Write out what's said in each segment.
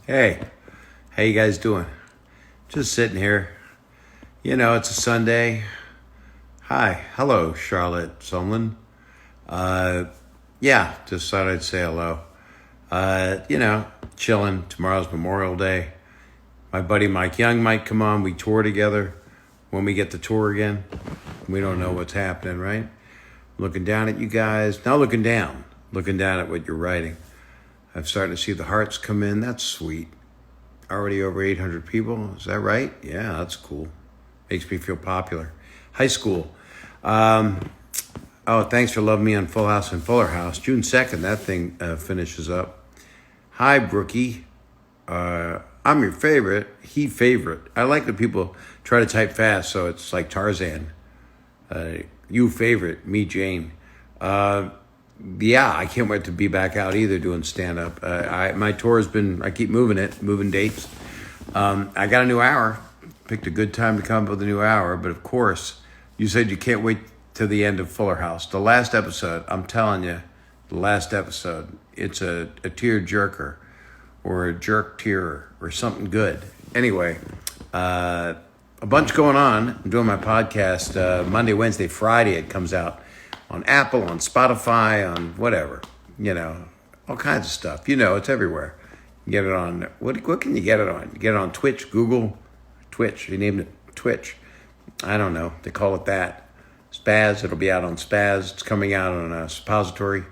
Hey, how you guys doing? Just sitting here. You know, it's a Sunday. Hi, hello, Charlotte Sumlin. Just thought I'd say hello. Chilling. Tomorrow's Memorial Day. My buddy Mike Young might come on. We tour together when we get to tour again. We don't know what's happening, right? Looking down at you guys. Not looking down. Looking down at what you're writing. I'm starting to see the hearts come in. That's sweet. Already over 800 people. Is that right? Yeah, that's cool. Makes me feel popular. High school. Thanks for loving me on Full House and Fuller House. June 2nd, that thing finishes up. Hi, Brookie. I'm your favorite. He favorite. I like that people try to type fast, so it's like Tarzan. You favorite, me Jane. I can't wait to be back out either doing stand-up. My tour has been, I keep moving dates. I got a new hour. Picked a good time to come up with a new hour, but of course, you said you can't wait to the end of Fuller House. The last episode, I'm telling you, it's a tear jerker or a jerk tear or something good. Anyway, a bunch going on. I'm doing my podcast Monday, Wednesday, Friday. It comes out on Apple, on Spotify, on whatever, all kinds of stuff. It's everywhere. You get it on, what can you get it on? You get it on Twitch, Google, Twitch. They named it Twitch. I don't know. They call it that. Spaz, it'll be out on Spaz. It's coming out on a suppository.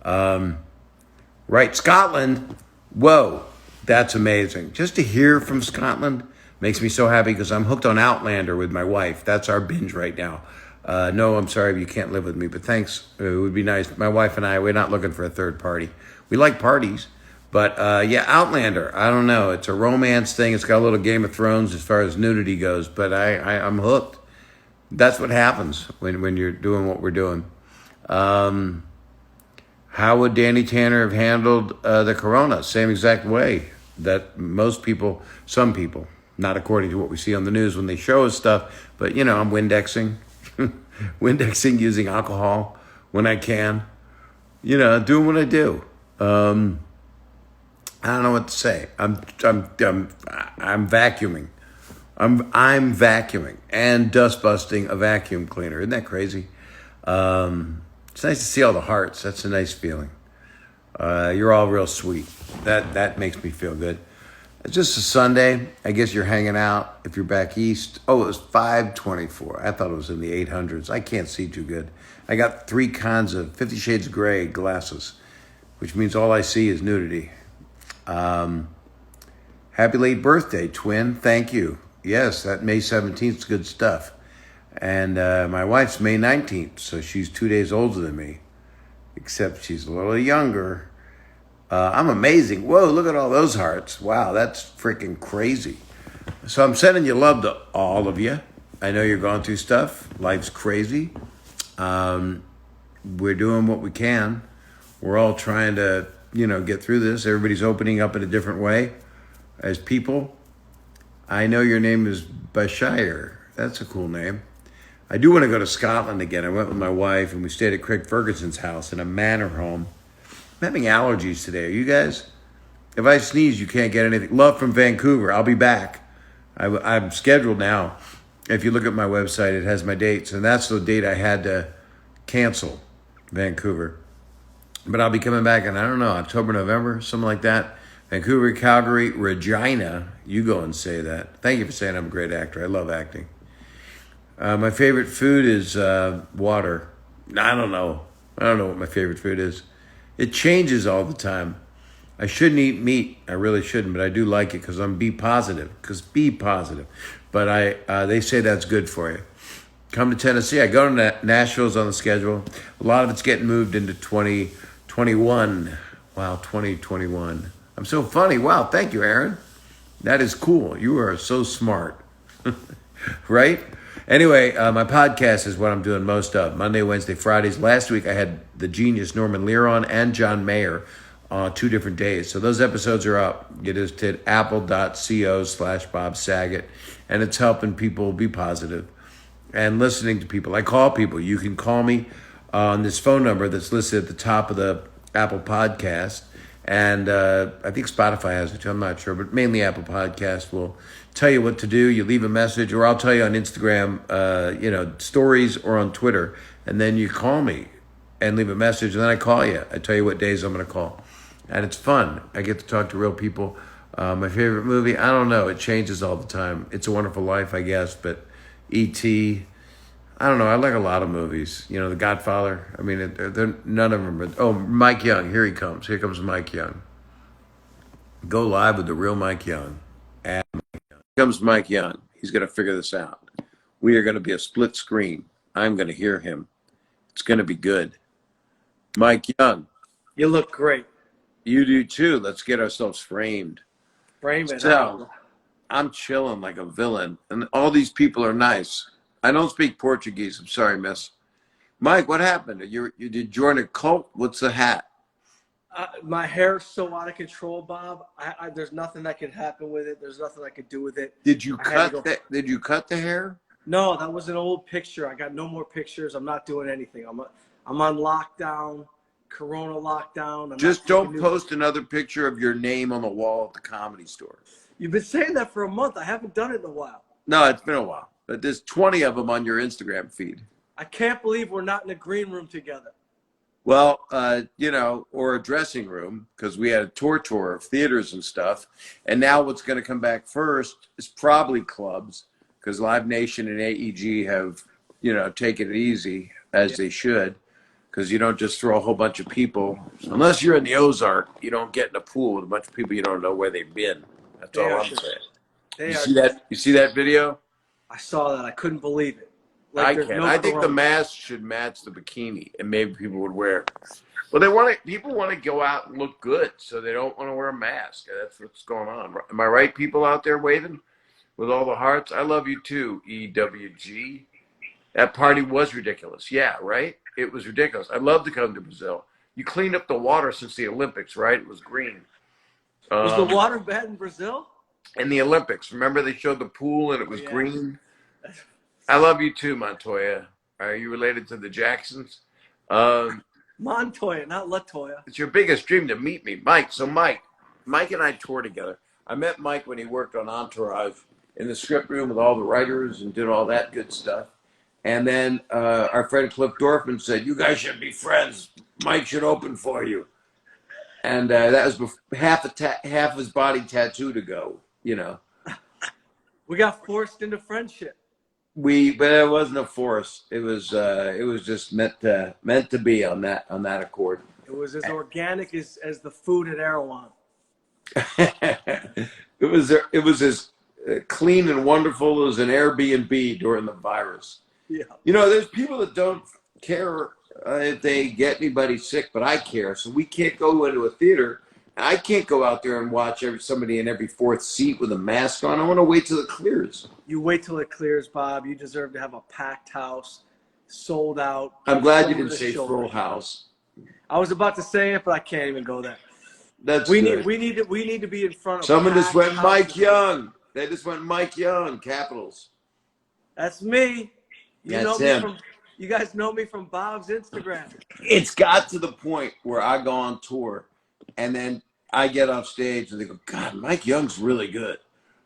Right, Scotland. Whoa, that's amazing. Just to hear from Scotland makes me so happy because I'm hooked on Outlander with my wife. That's our binge right now. No, I'm sorry if you can't live with me, but thanks. It would be nice. My wife and I, we're not looking for a third party. We like parties, but Outlander. I don't know. It's a romance thing. It's got a little Game of Thrones as far as nudity goes, but I'm hooked. That's what happens when you're doing what we're doing. How would Danny Tanner have handled the corona? Same exact way that some people, not according to what we see on the news when they show us stuff, but I'm Windexing. Windexing, using alcohol when I can, doing what I do. I don't know what to say. I'm vacuuming. I'm vacuuming and dust busting a vacuum cleaner. Isn't that crazy? It's nice to see all the hearts. That's a nice feeling. You're all real sweet. That makes me feel good. It's just a Sunday. I guess you're hanging out if you're back east. Oh, it was 524. I thought it was in the 800s. I can't see too good. I got 3 cons of 50 Shades of Grey glasses, which means all I see is nudity. Happy late birthday, twin. Thank you. Yes, that May 17th is good stuff. And my wife's May 19th, so she's 2 days older than me, except she's a little younger. I'm amazing. Whoa, look at all those hearts. Wow, that's freaking crazy. So I'm sending you love to all of you. I know you're going through stuff. Life's crazy. We're doing what we can. We're all trying to, get through this. Everybody's opening up in a different way as people. I know your name is Bashir. That's a cool name. I do want to go to Scotland again. I went with my wife and we stayed at Craig Ferguson's house in a manor home. I'm having allergies today. Are you guys? If I sneeze, you can't get anything. Love from Vancouver. I'll be back. I'm scheduled now. If you look at my website, it has my dates. And that's the date I had to cancel, Vancouver. But I'll be coming back in, I don't know, October, November, something like that. Vancouver, Calgary, Regina. You go and say that. Thank you for saying I'm a great actor. I love acting. My favorite food is water. I don't know what my favorite food is. It changes all the time. I shouldn't eat meat. I really shouldn't, but I do like it because I'm B positive. But they say that's good for you. Come to Tennessee. I go to Nashville's on the schedule. A lot of it's getting moved into 2021. Wow, 2021. I'm so funny. Wow, thank you, Aaron. That is cool. You are so smart. Right? Anyway, my podcast is what I'm doing most of. Monday, Wednesday, Fridays. Last week I had the genius Norman Lear on and John Mayer on 2 different days. So those episodes are up. It is to apple.co/Bob Saget. And it's helping people be positive and listening to people. I call people. You can call me on this phone number that's listed at the top of the Apple podcast. And I think Spotify has it too. I'm not sure, but mainly Apple Podcast will tell you what to do. You leave a message, or I'll tell you on Instagram, stories, or on Twitter, and then you call me and leave a message, and then I call you. I tell you what days I'm going to call, and it's fun. I get to talk to real people. My favorite movie, I don't know. It changes all the time. It's a Wonderful Life, I guess, but E.T. I don't know. I like a lot of movies. The Godfather. I mean, none of them are. Oh, Mike Young. Here he comes. Here comes Mike Young. Go live with the real Mike Young. Here comes Mike Young. He's going to figure this out. We are going to be a split screen. I'm going to hear him. It's going to be good. Mike Young. You look great. You do too. Let's get ourselves framed. Frame it. So, I'm chilling like a villain, and all these people are nice. I don't speak Portuguese. I'm sorry, miss. Mike, what happened? You did join a cult? What's the hat? My hair's so out of control, Bob. There's nothing that could happen with it. There's nothing I could do with it. Did you Did you cut the hair? No, that was an old picture. I got no more pictures. I'm not doing anything. I'm on lockdown, Corona lockdown. Just don't post another picture of your name on the wall at the Comedy Store. You've been saying that for a month. I haven't done it in a while. No, it's been a while. But there's 20 of them on your Instagram feed. I can't believe we're not in a green room together. Well, or a dressing room, because we had a tour of theaters and stuff. And now what's going to come back first is probably clubs, because Live Nation and AEG have, taken it easy, as they should, because you don't just throw a whole bunch of people. Unless you're in the Ozark, you don't get in a pool with a bunch of people you don't know where they've been. That's all I'm saying. You see that video? I saw that. I couldn't believe it. I can. I think the mask should match the bikini, and maybe people would wear. Well, people want to go out and look good, so they don't want to wear a mask. That's what's going on. Am I right, people out there waving with all the hearts? I love you too, EWG. That party was ridiculous. Yeah, right? It was ridiculous. I'd love to come to Brazil. You cleaned up the water since the Olympics, right? It was green. Was the water bad in Brazil? In the Olympics. Remember they showed the pool and it was green? I love you too, Montoya. Are you related to the Jacksons? Montoya, not Latoya. It's your biggest dream to meet me. Mike and I toured together. I met Mike when he worked on Entourage in the script room with all the writers and did all that good stuff. And then our friend Cliff Dorfman said, you guys should be friends. Mike should open for you. And that was half his body tattooed to go, We got forced into friendship. But it wasn't a force. It was just meant to be on that accord. It was as organic as the food at Erewhon. It was as clean and wonderful as an Airbnb during the virus. Yeah. There's people that don't care if they get anybody sick, but I care. So we can't go into a theater. I can't go out there and watch somebody in every fourth seat with a mask on. I want to wait till it clears. You wait till it clears, Bob. You deserve to have a packed house, sold out. I'm glad you didn't say full house. I was about to say it, but I can't even go there. We need to be in front of. Someone just went Mike Young. They just went Mike Young, Capitals. That's me. That's him. You guys know me from Bob's Instagram. It's got to the point where I go on tour, and then I get off stage, and they go, God, Mike Young's really good.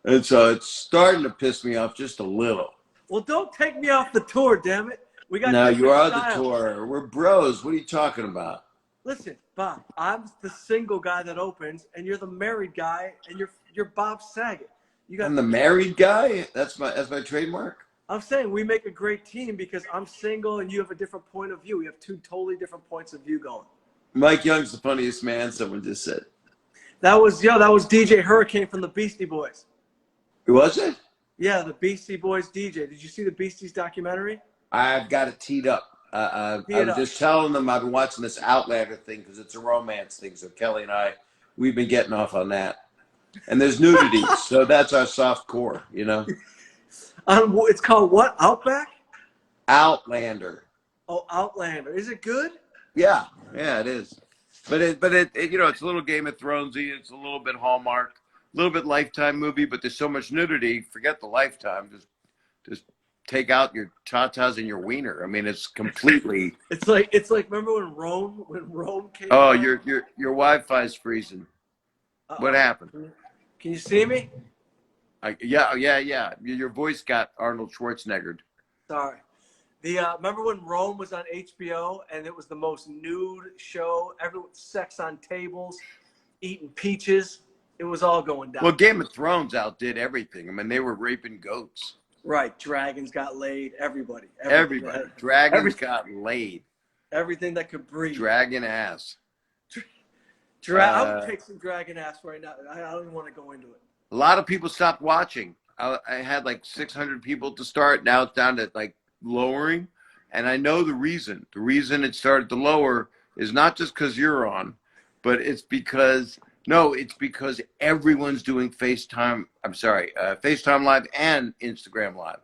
And so it's starting to piss me off just a little. Well, don't take me off the tour, damn it. We got. No, you are the tour. We're bros. What are you talking about? Listen, Bob, I'm the single guy that opens, and you're the married guy, and you're Bob Saget. I'm the married guy? That's my trademark? I'm saying we make a great team because I'm single and you have a different point of view. We have two totally different points of view going. Mike Young's the funniest man, someone just said. That was DJ Hurricane from the Beastie Boys. Who was it? Yeah, the Beastie Boys DJ. Did you see the Beasties documentary? I've got it teed up. I was just telling them I've been watching this Outlander thing because it's a romance thing. So Kelly and we've been getting off on that. And there's nudity, so that's our soft core, It's called what? Outback? Outlander. Oh, Outlander. Is it good? Yeah, it is. But it it's a little Game of Thronesy. It's a little bit Hallmark, a little bit Lifetime movie. But there's so much nudity. Forget the Lifetime. Just take out your tatas and your wiener. I mean, it's completely. It's like remember when Rome came Oh, down? your Wi-Fi's freezing. What Uh-oh. happened? Can you see me? Yeah. Your voice got Arnold Schwarzeneggered. Sorry. Remember when Rome was on HBO and it was the most nude show? Everyone sex on tables, eating peaches. It was all going down. Well, Game of Thrones outdid everything. I mean, they were raping goats. Right. Dragons got laid. Everybody. Everybody. Dragons Everything, got laid. everything that could breathe. Dragon ass. I would take some dragon ass right now. I don't even want to go into it. A lot of people stopped watching. I had like 600 people to start. Now it's down to like lowering. And I know the reason. The reason it started to lower is not just because you're on, but it's because everyone's doing FaceTime. I'm sorry, FaceTime Live and Instagram Live.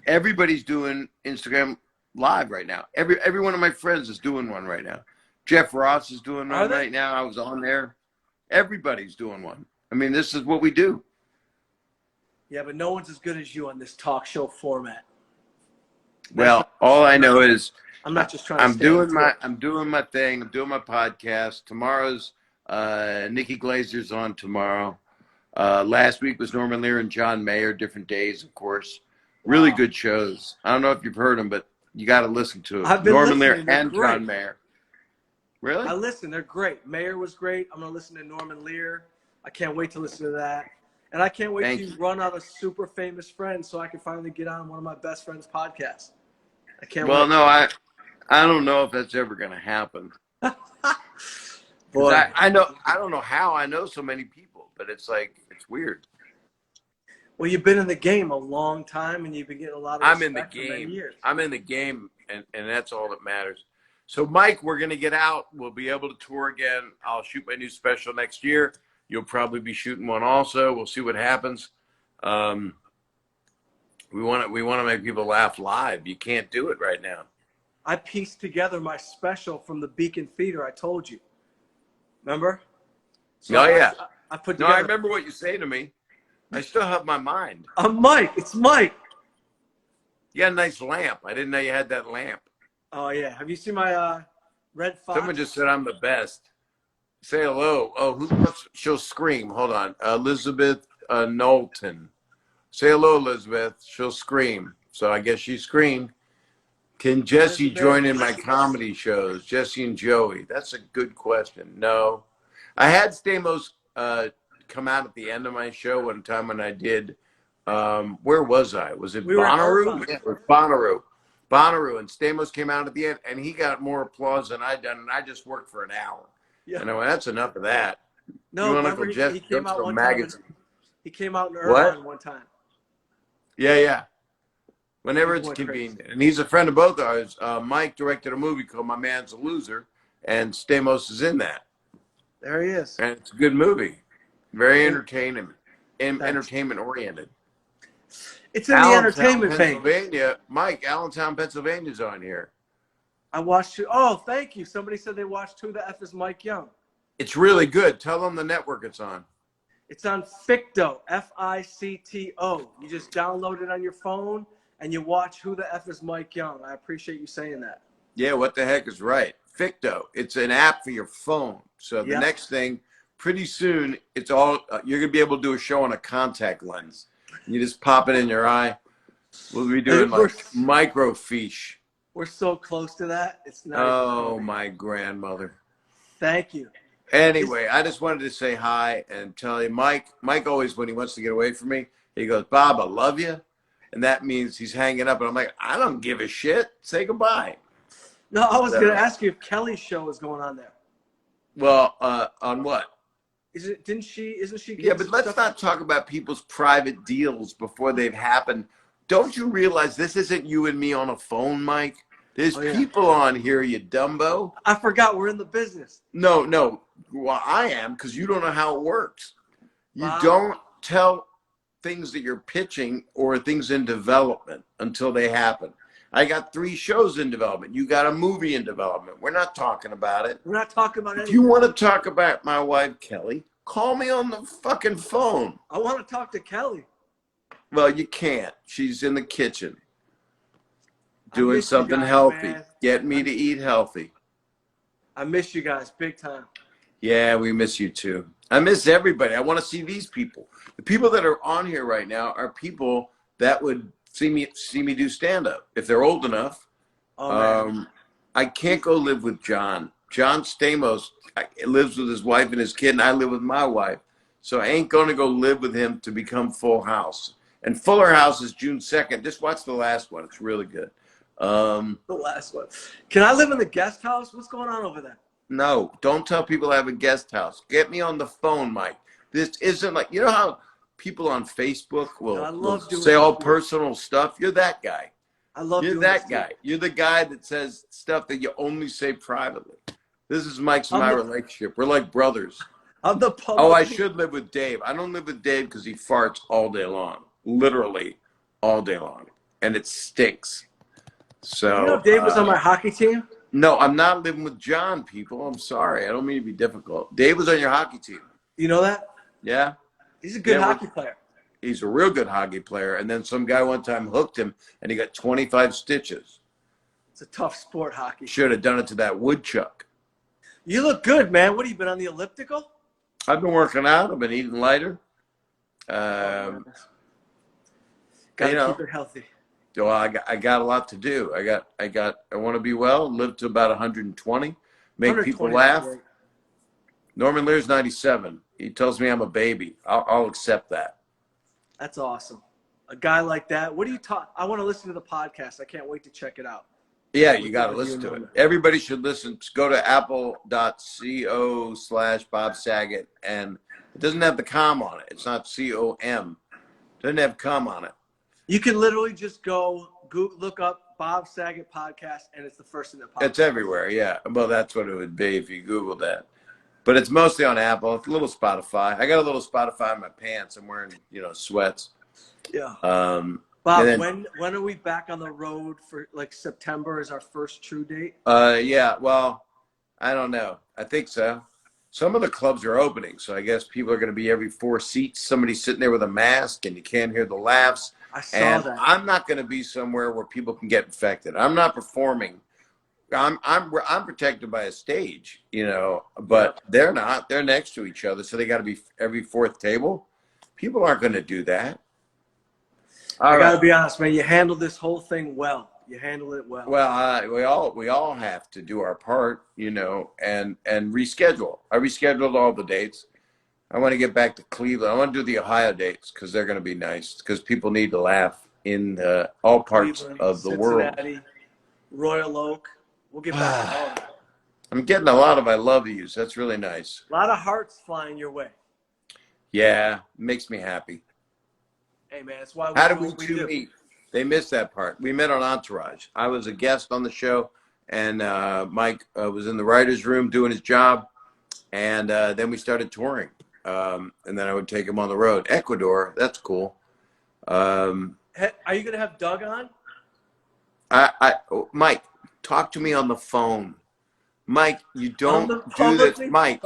Everybody's doing Instagram Live right now. Every one of my friends is doing one right now. Jeff Ross is doing one right now. I was on there. Everybody's doing one. I mean, this is what we do. Yeah, but no one's as good as you on this talk show format. Well, all I know is I'm not just trying. I'm doing my thing. I'm doing my podcast. Tomorrow's Nikki Glazer's on tomorrow. Last week was Norman Lear and John Mayer. Different days, of course. Really good shows. I don't know if you've heard them, but you got to listen to them. I've been Norman listening. Lear and John Mayer. Really? I listen. They're great. Mayer was great. I'm gonna listen to Norman Lear. I can't wait to listen to that. And I can't wait to run out of super famous friends so I can finally get on one of my best friends' podcasts. I can't wait. Well, no, I don't know if that's ever going to happen. Boy. I don't know how I know so many people, but it's weird. Well, you've been in the game a long time, and you've been getting a lot of respect for many years. I'm in the game, and that's all that matters. So, Mike, we're going to get out. We'll be able to tour again. I'll shoot my new special next year. You'll probably be shooting one also. We'll see what happens. We want to make people laugh live. You can't do it right now. I pieced together my special from the Beacon Theater. I told you. Remember? So yeah. I put together. No, I remember what you say to me. I still have my mind. I'm Mike. It's Mike. You got a nice lamp. I didn't know you had that lamp. Oh, yeah. Have you seen my red fox? Someone just said I'm the best. Say hello. Oh, she'll scream. Hold on. Elizabeth Knowlton. Say hello, Elizabeth. She'll scream. So I guess she screamed. Can Jesse join in my comedy shows? Jesse and Joey. That's a good question. No. I had Stamos come out at the end of my show one time when I did. Where was I? Was it Bonnaroo? Yeah, it was Bonnaroo. Bonnaroo. And Stamos came out at the end, and he got more applause than I'd done, and I just worked for an hour. Yeah. And I went, that's enough of that. No, remember he came out one time. He came out in Irvine one time. Yeah. Whenever it's convenient. And he's a friend of both ours. Mike directed a movie called My Man's a Loser, and Stamos is in that. There he is. And it's a good movie. Very entertaining. Entertainment oriented. It's in the entertainment page. Pennsylvania. Mike, Allentown, Pennsylvania's on here. I watched it. Oh, thank you. Somebody said they watched Who the F is Mike Young. It's really good. Tell them the network it's on. It's on Ficto, Ficto. You just download it on your phone and you watch Who the F is Mike Young. I appreciate you saying that. Yeah, what the heck is right? Ficto. It's an app for your phone. So the next thing, pretty soon, it's all you're gonna be able to do a show on a contact lens. You just pop it in your eye. We'll be doing like microfiche. We're so close to that. It's not. Oh, my grandmother. Thank you. Anyway, I just wanted to say hi and tell you, Mike always, when he wants to get away from me, he goes, Bob, I love you. And that means he's hanging up. And I'm like, I don't give a shit. Say goodbye. No, I was going to ask you if Kelly's show is going on there. Well, on what? Isn't she? Yeah, but let's not talk about people's private deals before they've happened. Don't you realize this isn't you and me on a phone, Mike? There's people on here, you dumbo. I forgot we're in the business. No. Well, I am, because you don't know how it works. You don't tell things that you're pitching or things in development until they happen. I got 3 shows in development. You got a movie in development. We're not talking about it. We're not talking about anything. If you want to talk about my wife, Kelly, call me on the fucking phone. I want to talk to Kelly. Well, you can't. She's in the kitchen. I doing miss you something guys, healthy, man. get me to eat healthy. I miss you guys big time. Yeah, we miss you too. I miss everybody. I want to see these people. The people that are on here right now are people that would see me do stand up if they're old enough. Oh man. I can't go live with John. John Stamos lives with his wife and his kid, and I live with my wife. So I ain't going to go live with him to become Full House. And Fuller House is June 2nd. Just watch the last one. It's really good. The last one. Can I live in the guest house? What's going on over there? No, don't tell people I have a guest house. Get me on the phone, Mike. This isn't like, you know how people on Facebook No, I will love doing say all this. personal stuff? You're that guy. I love You're doing that this guy. too. You're the guy that says stuff that you only say privately. This is Mike's and I'm my the, relationship. We're like brothers. I'm the Oh, I public. should live with Dave. I don't live with Dave because he farts all day long, literally all day long, and it stinks. You know So, Dave was on my hockey team? no, I'm not living with John, people. I'm sorry. I don't mean to be difficult. Dave was on your hockey team. You know that? Yeah? He's a good Yeah, hockey player. he's a real good hockey player. And then some guy one time hooked him, and he got 25 stitches. It's a tough sport, hockey. Should have done it to that woodchuck. You look good, man. What have you been on the elliptical? I've been working out. I've been eating lighter. Gotta You know, keep it healthy. well, I got a lot to do. I want to be well, live to about 120, make people 120 is laugh. great. Norman Lear's 97. He tells me I'm a baby. I'll accept that. That's awesome. A guy like that. What do you talk? I want to listen to the podcast. I can't wait to check it out. Yeah, you got to listen to it. Everybody should listen. Go to apple.co/Bob Saget, and it doesn't have the com on it. It's not COM. It doesn't have com on it. You can literally just go look up Bob Saget podcast, and it's the first thing that pops up. It's everywhere, yeah. Well, that's what it would be if you Google that. But it's mostly on Apple. It's a little Spotify. I got a little Spotify in my pants. I'm wearing, sweats. Yeah. Bob, when are we back on the road for like September is our first true date? Yeah, well, I don't know. I think so. Some of the clubs are opening, so I guess people are going to be every 4 seats. Somebody's sitting there with a mask, and you can't hear the laughs. I saw that. I'm not going to be somewhere where people can get infected. I'm not performing. I'm protected by a stage, but they're not. They're next to each other, so they got to be every 4th table. People aren't going to do that. I got to be honest, man. You handled this whole thing well. You handled it well. Well, we all have to do our part, and reschedule. I rescheduled all the dates. I want to get back to Cleveland. I want to do the Ohio dates because they're going to be nice because people need to laugh in all parts Cleveland, of the Cincinnati, world. Royal Oak. We'll get back to all of that. I'm getting a lot of I love yous. That's really nice. A lot of hearts flying your way. Yeah, makes me happy. Hey, man, that's why How did we two meet? They missed that part. We met on Entourage. I was a guest on the show, and Mike was in the writer's room doing his job, and then we started touring. And then I would take him on the road. Ecuador, that's cool. Are you going to have Doug on? Mike, talk to me on the phone. Mike, you don't do this. Mike,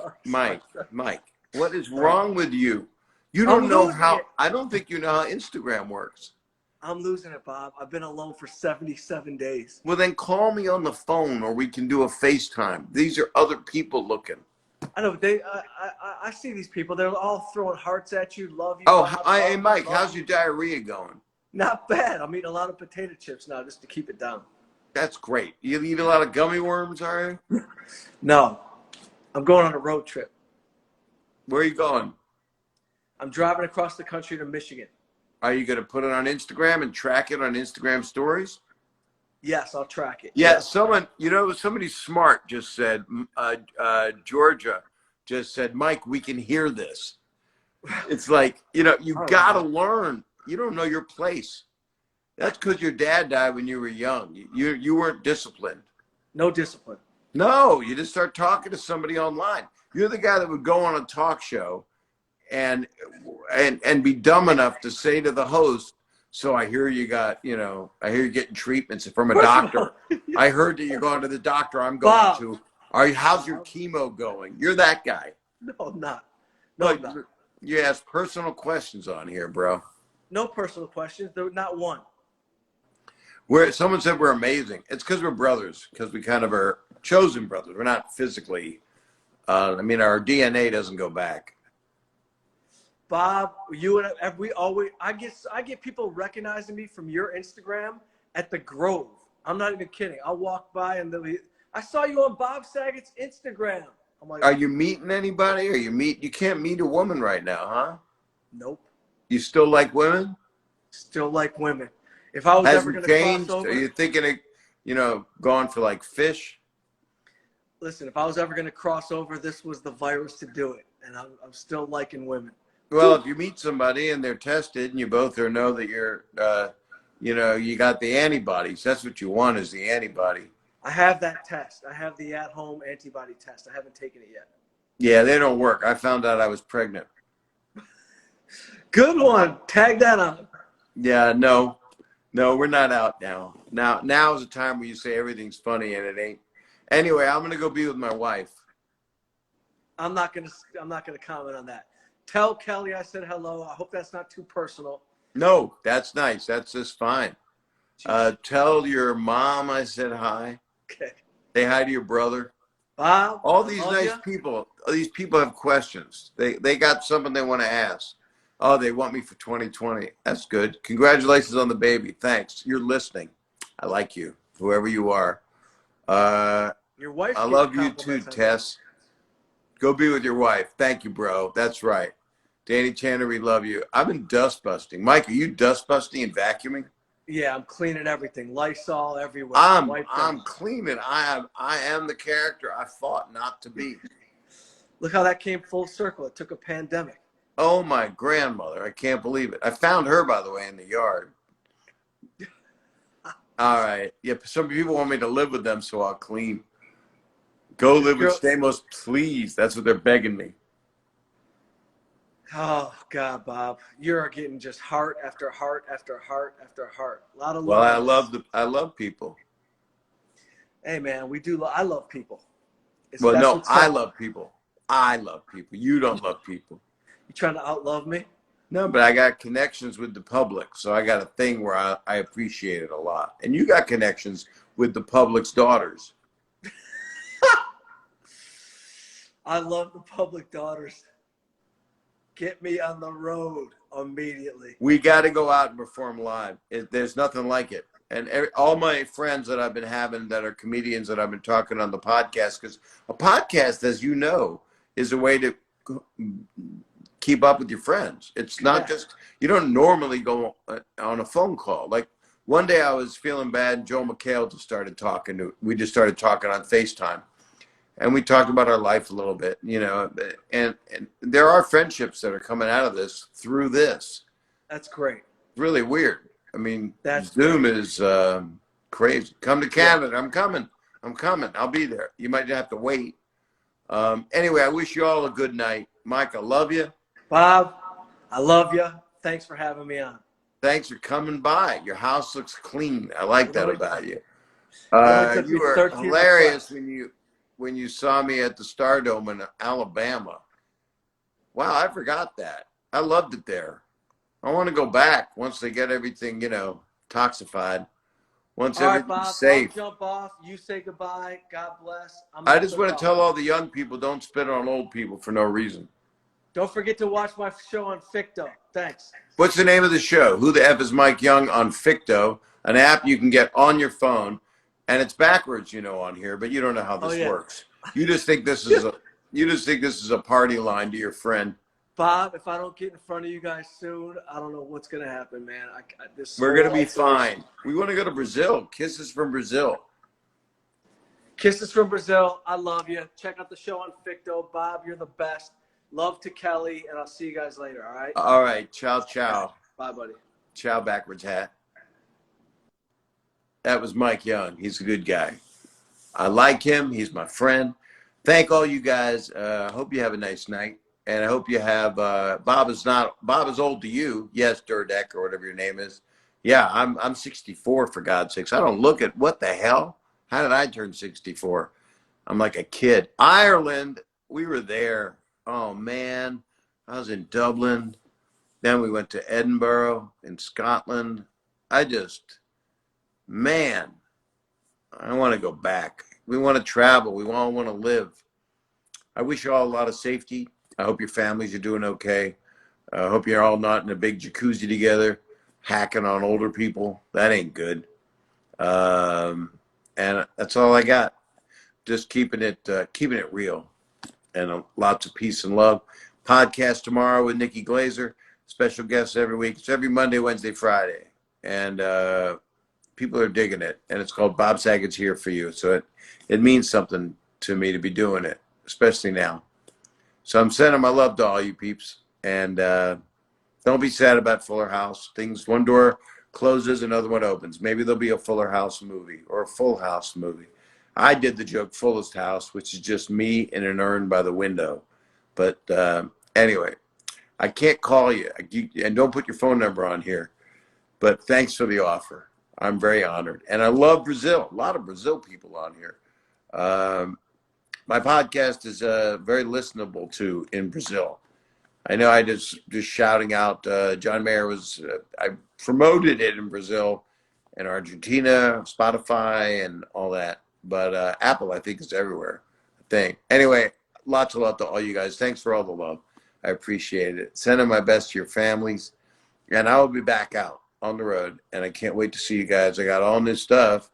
what is wrong with you? You don't know how, I don't think you know how Instagram works. I'm losing it, Bob. I've been alone for 77 days. Well, then call me on the phone or we can do a FaceTime. These are other people looking. I know. I see these people. They're all throwing hearts at you, love you. Oh, hey, Mike, how's your diarrhea going? Not bad. I'm eating a lot of potato chips now just to keep it down. That's great. You eat a lot of gummy worms, are you? No. I'm going on a road trip. Where are you going? I'm driving across the country to Michigan. Are you going to put it on Instagram and track it on Instagram stories? Yes, I'll track it. Yeah, somebody smart just said, Georgia just said, Mike, we can hear this. It's like, you got to learn. You don't know your place. That's because your dad died when you were young. You weren't disciplined. No discipline. No, you just start talking to somebody online. You're the guy that would go on a talk show and be dumb enough to say to the host, so I hear you got, I hear you're getting treatments from a doctor. I heard that you're going to the doctor I'm going Bob. to. How's your chemo going? You're that guy. No, I'm not. No, I'm not. You ask personal questions on here, bro. No personal questions. There not one. Someone said we're amazing. It's because we're brothers, because we kind of are chosen brothers. We're not physically. I mean, our DNA doesn't go back. Bob, you and we always. I get people recognizing me from your Instagram at the Grove. I'm not even kidding. I'll walk by and they'll be, I saw you on Bob Saget's Instagram. I'm like, Are you meeting anybody? You can't meet a woman right now, huh? nope. You still like women? Still like women. If I was ever Hasn't going to cross changed? over, Are you thinking of, going for like fish? listen, if I was ever going to cross over, this was the virus to do it. And I'm still liking women. Well, if you meet somebody and they're tested and you both know that you're, you got the antibodies, that's what you want is the antibody. I have that test. I have the at-home antibody test. I haven't taken it yet. Yeah, they don't work. I found out I was pregnant. Good one. Tag that on. Yeah, no, we're not out now. Now is the time where you say everything's funny and it ain't. Anyway, I'm gonna go be with my wife. I'm not gonna comment on that. Tell Kelly I said hello. I hope that's not too personal. No, that's nice. That's just fine. Tell your mom I said hi. Okay. Say hi to your brother. Bob, All these nice people. These people have questions. They got something they want to ask. Oh, they want me for 2020. That's good. Congratulations on the baby. Thanks. You're listening. I like you, whoever you are. Your wife. I love you too, Tess. Go be with your wife. Thank you, bro. That's right. Danny Tanner, we love you. I've been dust busting. Mike, are you dust busting and vacuuming? Yeah, I'm cleaning everything. Lysol everywhere. I'm cleaning. I am the character I fought not to be. Look how that came full circle. It took a pandemic. Oh, my grandmother. I can't believe it. I found her, by the way, in the yard. All right. Yeah, some people want me to live with them, so I'll clean. Go live with Stamos, please. That's what they're begging me. Oh, God, Bob. You're getting just heart after heart after heart after heart. A lot of love. Well, I love people. Hey, man, I love people. Well, no, I love people. I love people. You don't love people. You trying to outlove me? No, but I got connections with the public, so I got a thing where I appreciate it a lot. And you got connections with the public's daughters. I love the public daughters. Get me on the road immediately. We got to go out and perform live. There's nothing like it. And all my friends that I've been having that are comedians that I've been talking on the podcast, because a podcast, as you know, is a way to keep up with your friends. It's not just, you don't normally go on a phone call. Like one day I was feeling bad and Joe McHale just started talking. We just started talking on FaceTime. And we talked about our life a little bit, and there are friendships that are coming out of this through this. That's great. Really weird. I mean, Zoom is crazy. Come to Canada. I'm coming. I'll be there. You might have to wait. Anyway, I wish you all a good night. Mike, I love you. Bob, I love you. Thanks for having me on. Thanks for coming by. Your house looks clean. I like that about you. You were hilarious when you saw me at the Stardome in Alabama. Wow, I forgot that. I loved it there. I want to go back once they get everything, toxified. Once everything's safe. I'll jump off. You say goodbye. God bless. I just want to tell all the young people, don't spit on old people for no reason. Don't forget to watch my show on Ficto. Thanks. What's the name of the show? Who the F is Mike Young on Ficto, an app you can get on your phone. And it's backwards, on here, but you don't know how this works. You just think this is a party line to your friend. Bob, if I don't get in front of you guys soon, I don't know what's gonna happen, man. We're gonna be fine. We want to go to Brazil. Kisses from Brazil. Kisses from Brazil. I love you. Check out the show on Ficto. Bob, you're the best. Love to Kelly, and I'll see you guys later. All right. All right. Ciao, ciao. Bye, buddy. Ciao, backwards hat. That was Mike Young. He's a good guy. I like him. He's my friend. Thank all you guys. Hope you have a nice night. And I hope you have, Bob is old to you. Yes, Durdek or whatever your name is. Yeah, I'm 64 for God's sakes. I don't look at what the hell. How did I turn 64? I'm like a kid. Ireland, we were there. Oh man, I was in Dublin. Then we went to Edinburgh in Scotland. Man, I want to go back. We want to travel. We all want to live. I wish you all a lot of safety. I hope your families are doing okay. I hope you're all not in a big jacuzzi together, hacking on older people. That ain't good. And that's all I got. Just keeping it real, and lots of peace and love. Podcast tomorrow with Nikki Glazer. Special guests every week. It's every Monday, Wednesday, Friday, and people are digging it. And it's called Bob Saget's Here for You. So it means something to me to be doing it, especially now. So I'm sending my love to all you peeps, and don't be sad about Fuller House. Things, one door closes, another one opens. Maybe there'll be a Fuller House movie or a Full House movie. I did the joke Fullest House, which is just me in an urn by the window. But anyway, I can't call you, and don't put your phone number on here. But thanks for the offer. I'm very honored. And I love Brazil. A lot of Brazil people on here. My podcast is very listenable to in Brazil. I know I just shouting out, John Mayer was, I promoted it in Brazil and Argentina, Spotify and all that. But Apple, I think, is everywhere. I think. Anyway, lots of love to all you guys. Thanks for all the love. I appreciate it. Sending my best to your families. And I will be back out on the road. And I can't wait to see you guys. I got all new stuff.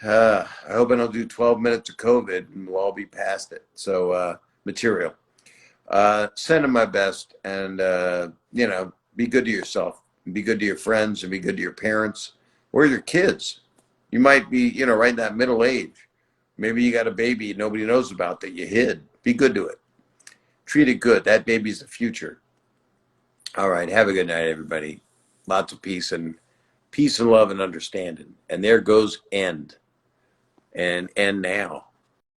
I hope I don't do 12 minutes of COVID and we'll all be past it. So, material. Sending my best, and be good to yourself, and be good to your friends, and be good to your parents or your kids. You might be, right in that middle age. Maybe you got a baby nobody knows about that you hid. Be good to it. Treat it good. That baby's the future. All right. Have a good night, everybody. Lots of peace and love and understanding. And there goes end. And now.